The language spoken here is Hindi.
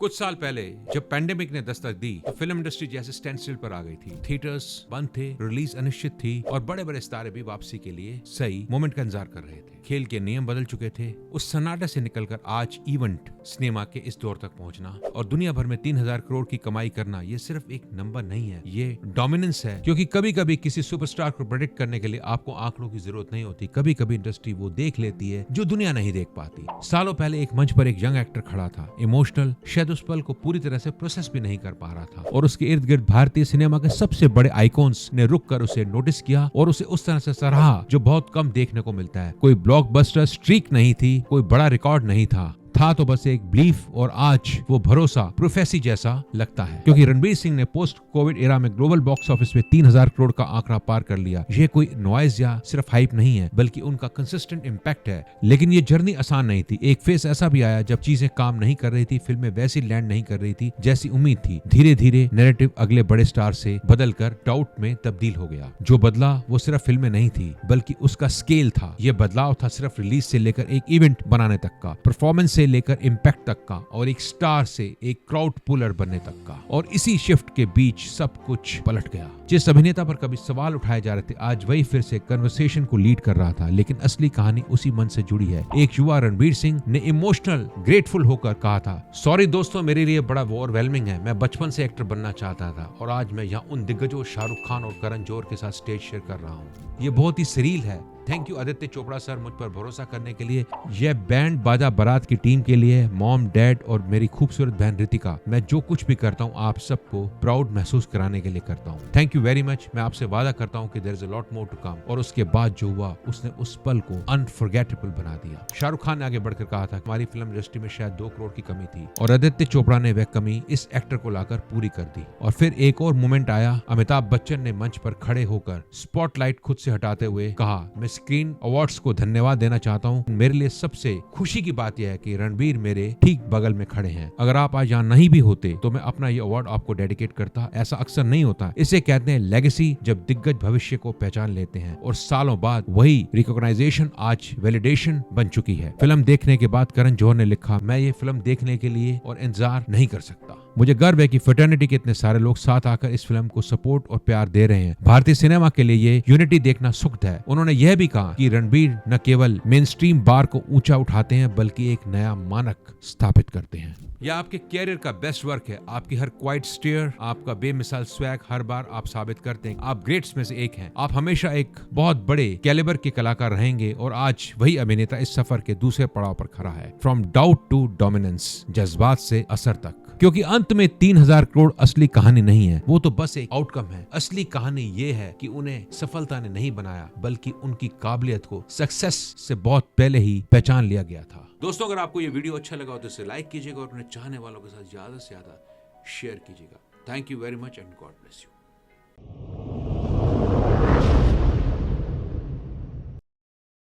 कुछ साल पहले जब पैंडेमिक ने दस्तक दी तो फिल्म इंडस्ट्री जैसे स्टैंड स्टिल पर आ गई थी। थिएटर्स बंद थे, रिलीज अनिश्चित थी और बड़े बड़े सितारे भी वापसी के लिए सही मोमेंट का इंतजार कर रहे थे। खेल के नियम बदल चुके थे। उस सन्नाटे से निकलकर आज इवेंट सिनेमा के इस दौर तक पहुंचना और दुनिया भर में 3000 करोड़ की कमाई करना, ये सिर्फ एक नंबर नहीं है, ये डोमिनेंस है। क्योंकि कभी कभी किसी सुपरस्टार को प्रेडिक्ट करने के लिए आपको आंकड़ों की जरूरत नहीं होती। कभी कभी इंडस्ट्री वो देख लेती है जो दुनिया नहीं देख पाती। सालों पहले एक मंच पर एक यंग एक्टर खड़ा था, इमोशनल, शायद उस पल को पूरी तरह से प्रोसेस भी नहीं कर पा रहा था और उसके इर्द गिर्द भारतीय सिनेमा के सबसे बड़े आइकॉन्स ने रुक कर उसे नोटिस किया और उसे उस तरह से सराहा जो बहुत कम देखने को मिलता है। कोई ब्लॉकबस्टर स्ट्रीक नहीं थी, कोई बड़ा रिकॉर्ड नहीं था तो बस एक बिलीफ, और आज वो भरोसा प्रोफेसी जैसा लगता है। क्योंकि रणबीर सिंह ने पोस्ट कोविड एरा में ग्लोबल बॉक्स ऑफिस में 3000 करोड़ का आंकड़ा पार कर लिया। ये कोई नॉइज या सिर्फ हाइप नहीं है, बल्कि उनका कंसिस्टेंट इम्पैक्ट है। लेकिन ये जर्नी आसान नहीं थी। एक फेस ऐसा भी आया जब चीजें काम नहीं कर रही थी, फिल्में वैसी लैंड नहीं कर रही थी जैसी उम्मीद थी। धीरे धीरे नैरेटिव अगले बड़े स्टार से बदलकर डाउट में तब्दील हो गया। जो बदला वो सिर्फ फिल्में नहीं थी, बल्कि उसका स्केल था। ये बदलाव था सिर्फ रिलीज से लेकर एक इवेंट बनाने तक का, परफॉर्मेंस से लेकर इम्पैक्ट तक का, और एक स्टार से एक क्राउड पुलर बनने तक का। और इसी शिफ्ट के बीच सब कुछ पलट गया। जिस अभिनेता पर कभी सवाल उठाए जा रहे थे, आज वही फिर से कन्वर्सेशन को लीड कर रहा था। लेकिन असली कहानी उसी मन से जुड़ी है। एक युवा रणबीर सिंह ने इमोशनल, ग्रेटफुल होकर कहा था, सॉरी दोस्तों, मेरे लिए बड़ा ओवरवेलमिंग है। मैं बचपन से एक्टर बनना चाहता था और आज मैं यहाँ उन दिग्गजों शाहरुख खान और करण जौहर के साथ स्टेज शेयर कर रहा हूँ। ये बहुत ही सरील है। Thank you Aditya Chopra sir, मुझ पर भरोसा करने के लिए। यह बैंड बाजा बारात की टीम के लिए, मॉम, डैड और मेरी खूबसूरत बहन रितिका, मैं जो कुछ भी करता हूँ आप सबको प्राउड महसूस कराने के लिए करता हूँ। Thank you very much. मैं आपसे वादा करता हूँ कि there is a lot more to come. और उसके बाद जो हुआ, उसने उस पल को अनफॉरगेटेबल बना दिया। शाहरुख खान ने आगे बढ़कर कहा था, हमारी फिल्म इंडस्ट्री में शायद 2 करोड़ की कमी थी और आदित्य चोपड़ा ने वह कमी इस एक्टर को लाकर पूरी कर दी। और फिर एक और मोमेंट आया। अमिताभ बच्चन ने मंच पर खड़े होकर स्पॉटलाइट खुद से हटाते हुए कहा, मैं स्क्रीन अवार्ड्स को धन्यवाद देना चाहता हूँ। मेरे लिए सबसे खुशी की बात यह है कि रणबीर मेरे ठीक बगल में खड़े हैं। अगर आप आज यहाँ नहीं भी होते तो मैं अपना ये अवार्ड आपको डेडिकेट करता। ऐसा अक्सर नहीं होता। इसे कहते हैं लेगेसी, जब दिग्गज भविष्य को पहचान लेते हैं। और सालों बाद वही रिकॉग्नाइजेशन आज वैलिडेशन बन चुकी है। फिल्म देखने के बाद करण जौहर ने लिखा, मैं ये फिल्म देखने के लिए और इंतजार नहीं कर सकता। मुझे गर्व है कि फ्रेटर्निटी के इतने सारे लोग साथ आकर इस फिल्म को सपोर्ट और प्यार दे रहे हैं। भारतीय सिनेमा के लिए ये यूनिटी देखना सुखद है। उन्होंने यह भी कहा कि रणबीर न केवल मेन स्ट्रीम बार को ऊंचा उठाते हैं, बल्कि एक नया मानक स्थापित करते हैं। यह आपके कैरियर का बेस्ट वर्क है। आपकी हर क्वाइट स्टेयर, आपका बेमिसाल स्वैग, हर बार आप साबित करते हैं आप ग्रेट्स में से एक हैं। आप हमेशा एक बहुत बड़े कैलिबर के कलाकार रहेंगे और आज वही अभिनेता इस सफर के दूसरे पड़ाव पर खड़ा है। फ्रॉम डाउट टू डोमिनेंस, जज्बात से असर तक। क्योंकि अंत में 3000 करोड़ असली कहानी नहीं है, वो तो बस एक आउटकम है। असली कहानी ये है कि उन्हें सफलता ने नहीं बनाया, बल्कि उनकी काबिलियत को सक्सेस से बहुत पहले ही पहचान लिया गया था। दोस्तों, अगर आपको ये वीडियो अच्छा लगा हो तो इसे लाइक कीजिएगा और अपने चाहने वालों के साथ ज्यादा से ज्यादा शेयर कीजिएगा। Thank you very much and God bless you.